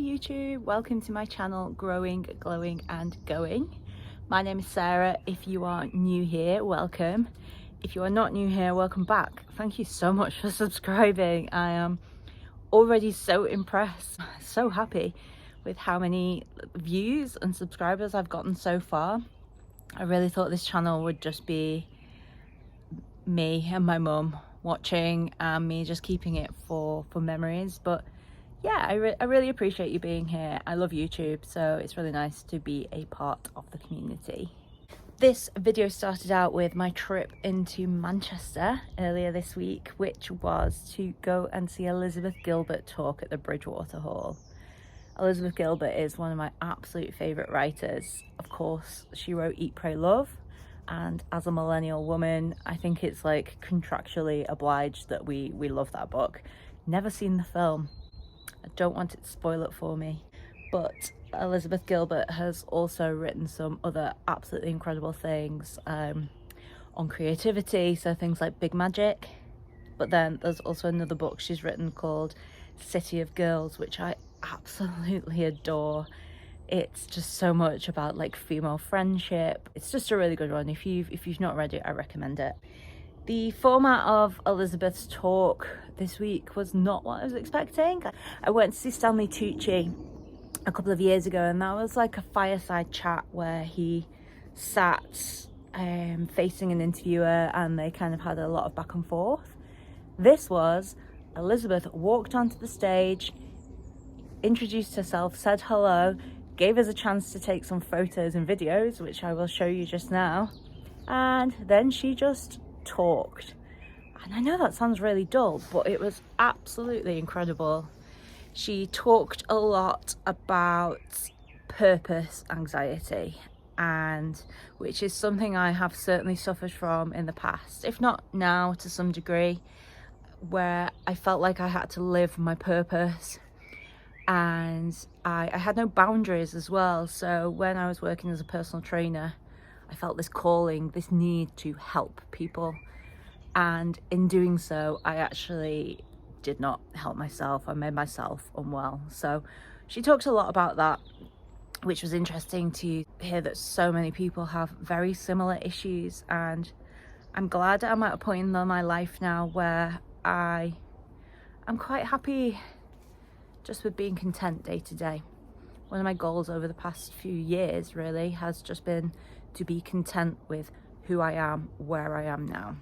YouTube, welcome to my channel Growing, Glowing and Going. My name is Sarah. If you are new here, welcome. If you are not new here, welcome back. Thank you so much for subscribing. I am already so impressed, so happy with how many views and subscribers I've gotten so far. I really thought this channel would just be me and my mum watching and me just keeping it for memories, but yeah, I really appreciate you being here. I love YouTube, so it's really nice to be a part of the community. This video started out with my trip into Manchester earlier this week, which was to go and see Elizabeth Gilbert talk at the Bridgewater Hall. Elizabeth Gilbert is one of my absolute favourite writers. Of course, she wrote Eat, Pray, Love, and as a millennial woman, I think it's like contractually obliged that we love that book. Never seen the film. I don't want it to spoil it for me, but Elizabeth Gilbert has also written some other absolutely incredible things on creativity, so things like Big Magic. But then there's also another book she's written called City of Girls, which I absolutely adore. It's just so much about like female friendship. It's just a really good one. If you've not read it, I recommend it. The format of Elizabeth's talk this week was not what I was expecting. I went to see Stanley Tucci a couple of years ago, and that was like a fireside chat where he sat facing an interviewer and they kind of had a lot of back and forth. This was Elizabeth walked onto the stage, introduced herself, said hello, gave us a chance to take some photos and videos, which I will show you just now, and then she just talked. And I know that sounds really dull, but it was absolutely incredible. She talked a lot about purpose anxiety, and which is something I have certainly suffered from in the past, if not now to some degree, where I felt like I had to live my purpose, and I had no boundaries as well. So when I was working as a personal trainer, I felt this calling, this need to help people. And in doing so, I actually did not help myself. I made myself unwell. So she talked a lot about that, which was interesting to hear that so many people have very similar issues. And I'm glad I'm at a point in my life now where I'm quite happy just with being content day to day. One of my goals over the past few years really has just been to be content with who I am, where I am now.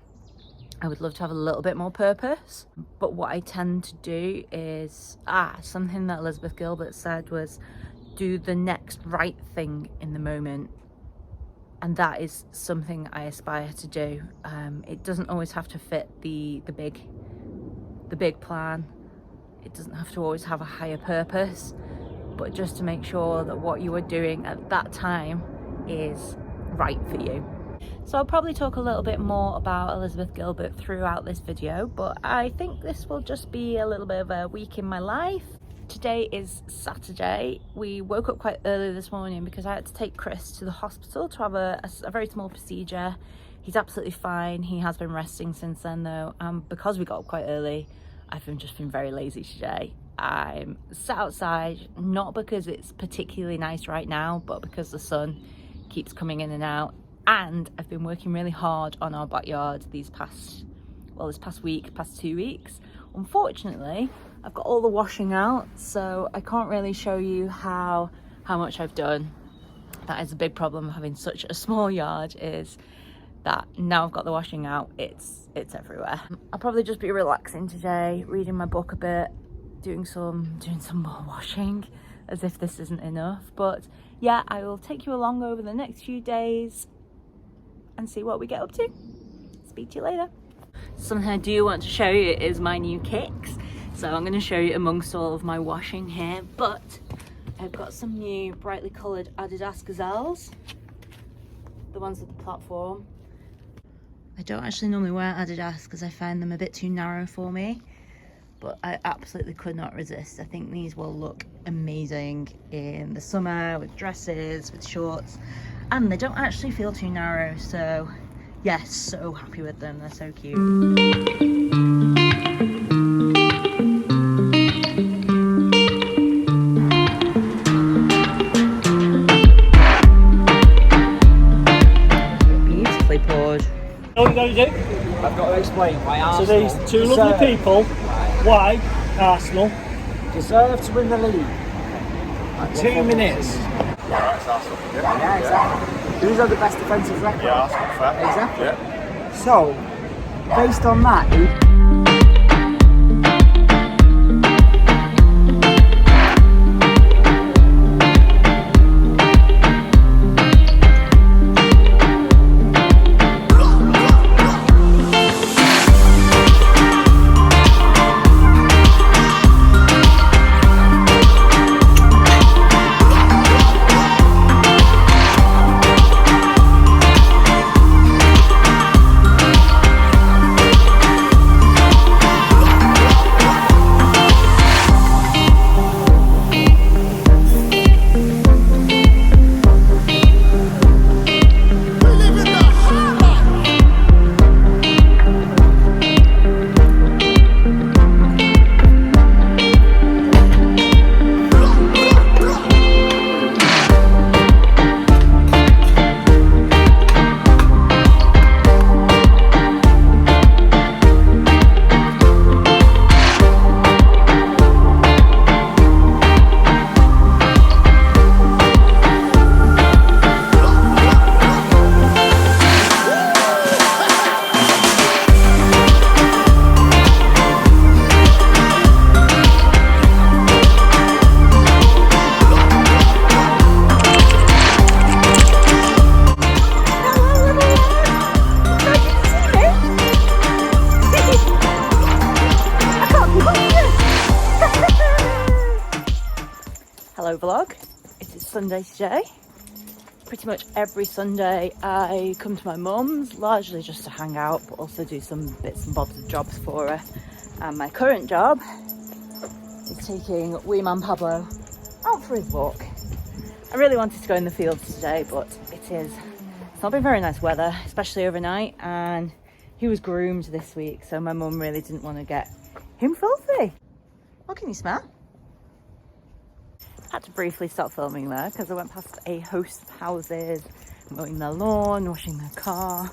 I would love to have a little bit more purpose, but what I tend to do is, something that Elizabeth Gilbert said was, do the next right thing in the moment. And that is something I aspire to do. It doesn't always have to fit the big plan. It doesn't have to always have a higher purpose, but just to make sure that what you are doing at that time is right for you. So I'll probably talk a little bit more about Elizabeth Gilbert throughout this video, but I think this will just be a little bit of a week in my life. Today is Saturday. We woke up quite early this morning because I had to take Chris to the hospital to have a very small procedure. He's absolutely fine. He has been resting since then though. Because we got up quite early, I've just been very lazy today. I'm sat outside, not because it's particularly nice right now, but because the sun keeps coming in and out. And I've been working really hard on our backyard this past 2 weeks. Unfortunately, I've got all the washing out, so I can't really show you how much I've done. That is a big problem of having such a small yard, is that now I've got the washing out, it's everywhere. I'll probably just be relaxing today, reading my book a bit, doing some more washing, as if this isn't enough. But yeah, I will take you along over the next few days and see what we get up to. Speak to you later. Something I do want to show you is my new kicks. So I'm going to show you amongst all of my washing here, but I've got some new brightly coloured Adidas Gazelles, the ones with the platform. I don't actually normally wear Adidas because I find them a bit too narrow for me, but I absolutely could not resist. I think these will look amazing in the summer with dresses, with shorts, and they don't actually feel too narrow. So yes, so happy with them. They're so cute. explain why So Arsenal these two lovely people, why Arsenal deserve to win the league. 2 minutes. Yeah, that's Arsenal. Yeah, exactly. Who's had the best defensive record? Yeah, Arsenal, fair. Exactly. Yeah. So, based on that, Hello vlog, it is Sunday today. Pretty much every Sunday I come to my mum's, largely just to hang out, but also do some bits and bobs of jobs for her. And my current job is taking wee man Pablo out for his walk. I really wanted to go in the fields today, but it's not been very nice weather, especially overnight, and he was groomed this week, so my mum really didn't want to get him filthy. What can you smell? Had to briefly stop filming there because I went past a host of houses, mowing their lawn, washing their car,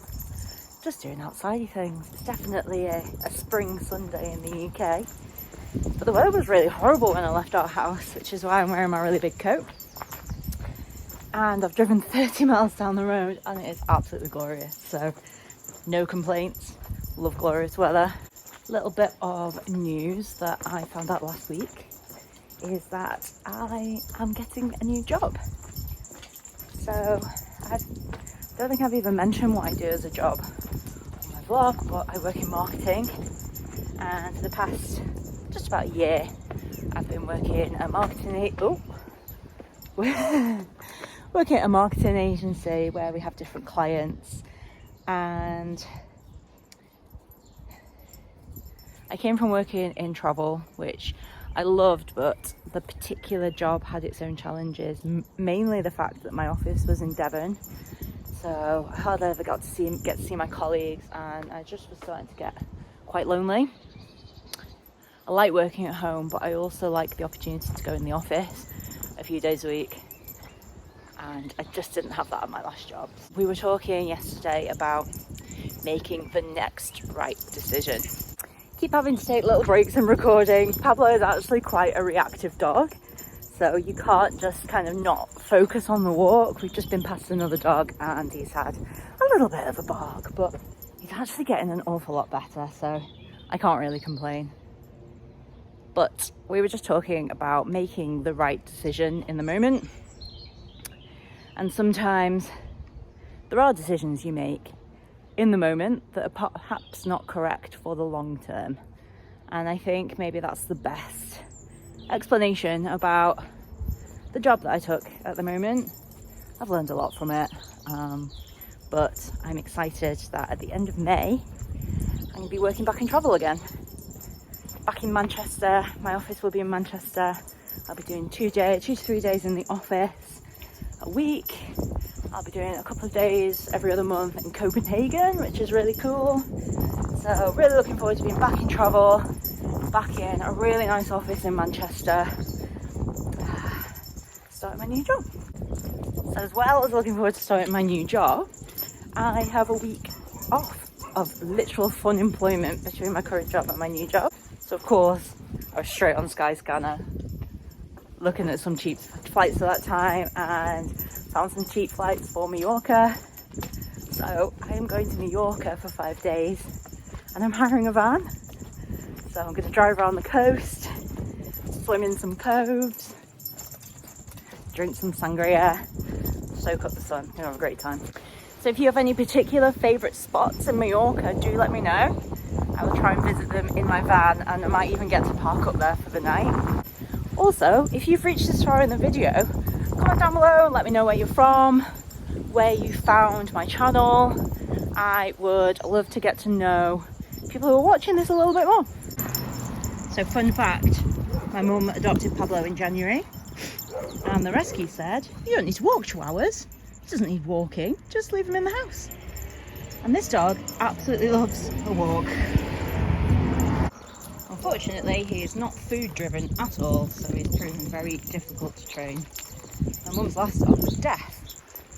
just doing outsidey things. It's definitely a spring Sunday in the UK, but the weather was really horrible when I left our house, which is why I'm wearing my really big coat. And I've driven 30 miles down the road and it is absolutely glorious, so no complaints. Love glorious weather. Little bit of news that I found out last week is that I am getting a new job. So I don't think I've even mentioned what I do as a job on my vlog, but I work in marketing, and for the past just about a year I've been working at a working at a marketing agency where we have different clients, and I came from working in travel, which I loved, but the particular job had its own challenges, mainly the fact that my office was in Devon, so I hardly ever got to get to see my colleagues, and I just was starting to get quite lonely. I like working at home, but I also like the opportunity to go in the office a few days a week, and I just didn't have that at my last job. We were talking yesterday about making the next right decision. Keep having to take little breaks in recording. Pablo is actually quite a reactive dog, so you can't just kind of not focus on the walk. We've just been past another dog and he's had a little bit of a bark, but he's actually getting an awful lot better, so I can't really complain. But we were just talking about making the right decision in the moment, and sometimes there are decisions you make in the moment that are perhaps not correct for the long term, and I think maybe that's the best explanation about the job that I took at the moment. I've learned a lot from it, but I'm excited that at the end of May I'm going to be working back in travel again, back in Manchester. My office will be in Manchester. I'll be doing 2 to 3 days in the office a week. I'll be doing a couple of days every other month in Copenhagen, which is really cool. So really looking forward to being back in travel, back in a really nice office in Manchester, starting my new job. So as well as looking forward to starting my new job, I have a week off of literal fun employment between my current job and my new job. So of course, I was straight on Skyscanner, looking at some cheap flights at that time, and found some cheap flights for Mallorca. So I am going to Mallorca for 5 days, and I'm hiring a van. So I'm going to drive around the coast, swim in some coves, drink some sangria, soak up the sun, and have a great time. So if you have any particular favourite spots in Mallorca, do let me know. I will try and visit them in my van, and I might even get to park up there for the night. Also, if you've reached this far in the video, comment down below and let me know where you're from, where you found my channel. I would love to get to know people who are watching this a little bit more. So fun fact, my mum adopted Pablo in January, and the rescue said, you don't need to walk Chihuahuas. He doesn't need walking, just leave him in the house. And this dog absolutely loves a walk. Unfortunately, he is not food driven at all, so he's proven very difficult to train. My mum's last dog was deaf,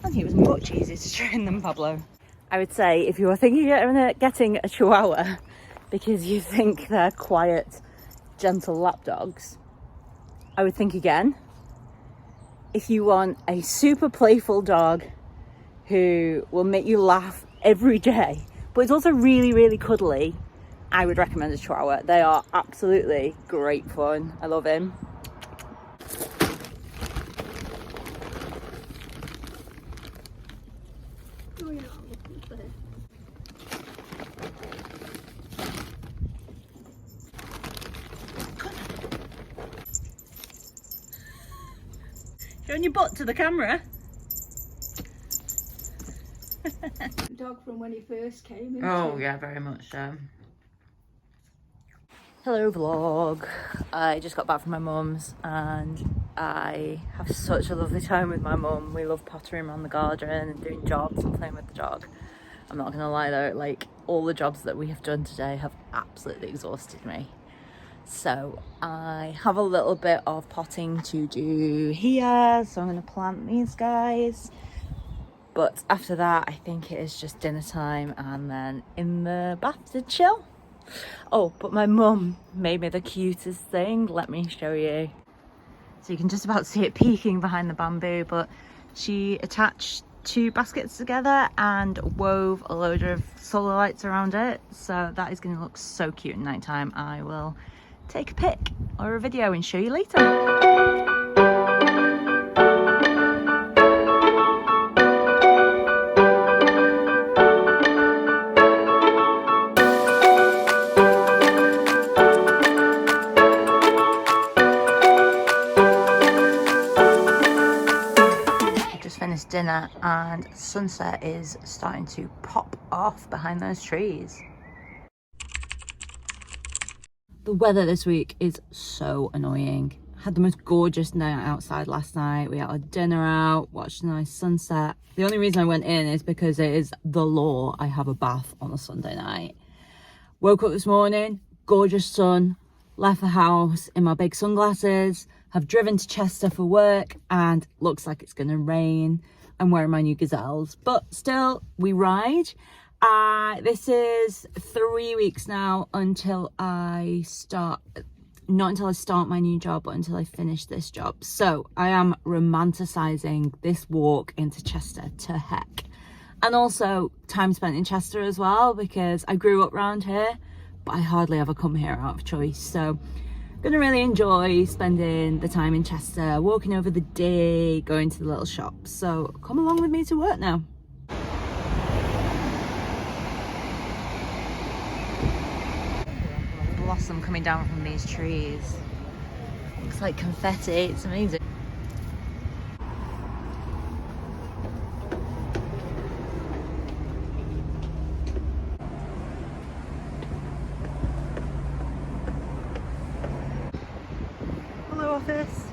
and he was much easier to train than Pablo. I would say if you are thinking of getting a Chihuahua because you think they're quiet, gentle lap dogs, I would think again. If you want a super playful dog who will make you laugh every day, but it's also really, really cuddly, I would recommend a Chihuahua. They are absolutely great fun. I love him. Showing your butt to the camera. Dog from when he first came in. Oh yeah, very much so. Hello vlog. I just got back from my mum's and I have such a lovely time with my mum. We love pottering around the garden and doing jobs and playing with the dog. I'm not gonna lie though, like all the jobs that we have done today have absolutely exhausted me. So I have a little bit of potting to do here, so I'm going to plant these guys. But after that, I think it is just dinner time and then in the bath to chill. Oh, but my mum made me the cutest thing. Let me show you. So you can just about see it peeking behind the bamboo, but she attached 2 baskets together and wove a load of solar lights around it. So that is going to look so cute at night time. I will take a pic or a video and show you later. Finished dinner and sunset is starting to pop off behind those trees. The weather this week is so annoying. Had the most gorgeous night outside last night. We had our dinner out, watched a nice sunset. The only reason I went in is because it is the law. I have a bath on a Sunday night. Woke up this morning, gorgeous sun, left the house in my big sunglasses, have driven to Chester for work and looks like it's going to rain. I'm wearing my new gazelles, but still we ride. This is 3 weeks now until I start, not until I start my new job, but until I finish this job. So I am romanticizing this walk into Chester to heck. And also time spent in Chester as well, because I grew up around here, but I hardly ever come here out of choice. So I'm gonna really enjoy spending the time in Chester, walking over the day, going to the little shops. So come along with me to work now. Blossom coming down from these trees. Looks like confetti, it's amazing. Hello office.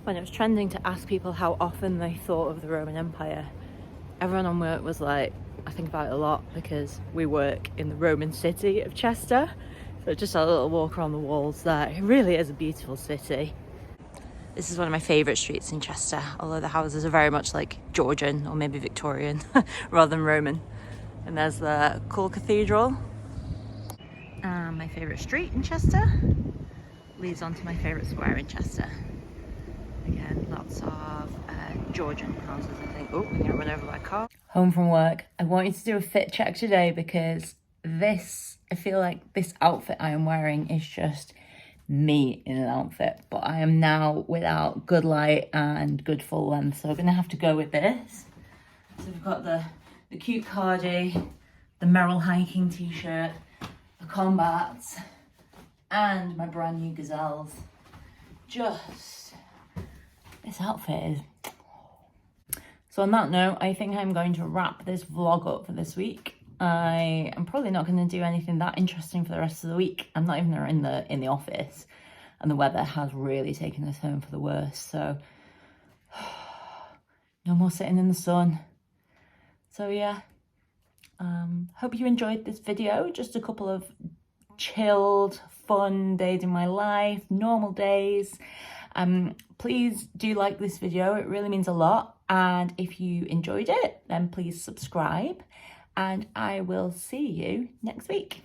When it was trending to ask people how often they thought of the Roman Empire, everyone on work was like, I think about it a lot because we work in the Roman city of Chester. So just a little walk around the walls there. It really is a beautiful city. This is one of my favourite streets in Chester, although the houses are very much like Georgian or maybe Victorian rather than Roman. And there's the cool cathedral. And my favourite street in Chester leads on to my favourite square in Chester. Again, lots of Georgian houses, I think. Oh, I'm gonna run over by a car. Home from work. I wanted to do a fit check today because I feel like this outfit I am wearing is just me in an outfit, but I am now without good light and good full length, so we're gonna have to go with this. So we've got the cute cardi, the Merrill hiking t-shirt, the combats, and my brand new gazelles. Just this outfit is... So on that note, I think I'm going to wrap this vlog up for this week. I am probably not going to do anything that interesting for the rest of the week. I'm not even in the office, and the weather has really taken us home for the worst. So no more sitting in the sun. So yeah, hope you enjoyed this video. Just a couple of chilled, fun days in my life, normal days. Please do like this video. It really means a lot. And if you enjoyed it, then please subscribe. And I will see you next week.